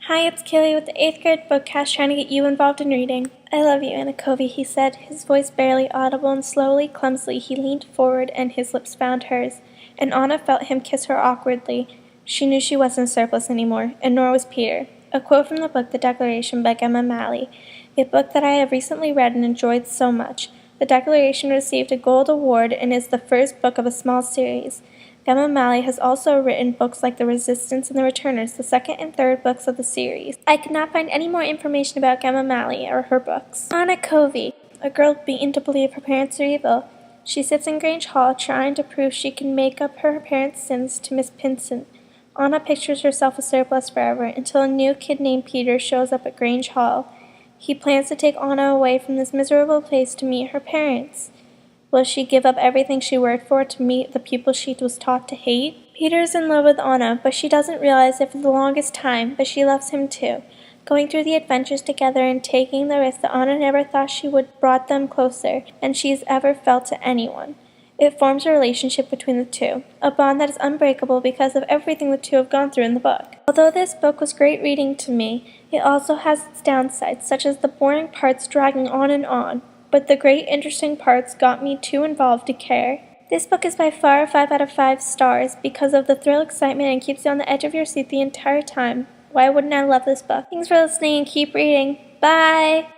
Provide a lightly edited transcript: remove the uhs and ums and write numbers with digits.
Hi, it's Kaylee with the 8th grade bookcast trying to get you involved in reading. I love you, Anna Covey, he said, his voice barely audible, and slowly, clumsily, he leaned forward and his lips found hers, and Anna felt him kiss her awkwardly. She knew she wasn't Surplus anymore, and nor was Peter. A quote from the book The Declaration by Gemma Malley, a book that I have recently read and enjoyed so much. The Declaration received a Gold Award and is the first book of a small series. Gemma Malley has also written books like The Resistance and The Returners, the second and third books of the series. I could not find any more information about Gemma Malley or her books. Anna Covey, a girl beaten to believe her parents are evil. She sits in Grange Hall trying to prove she can make up her parents' sins to Miss Pinson. Anna pictures herself a Surplus forever until a new kid named Peter shows up at Grange Hall. He plans to take Anna away from this miserable place to meet her parents. Will she give up everything she worked for to meet the people she was taught to hate? Peter is in love with Anna, but she doesn't realize it for the longest time, but she loves him too. Going through the adventures together and taking the risks that Anna never thought she would brought them closer than she's ever felt to anyone. It forms a relationship between the two, a bond that is unbreakable because of everything the two have gone through in the book. Although this book was great reading to me, it also has its downsides, such as the boring parts dragging on and on. But the great interesting parts got me too involved to care. This book is by far 5 out of 5 stars because of the thrill, excitement, and keeps you on the edge of your seat the entire time. Why wouldn't I love this book? Thanks for listening and keep reading. Bye!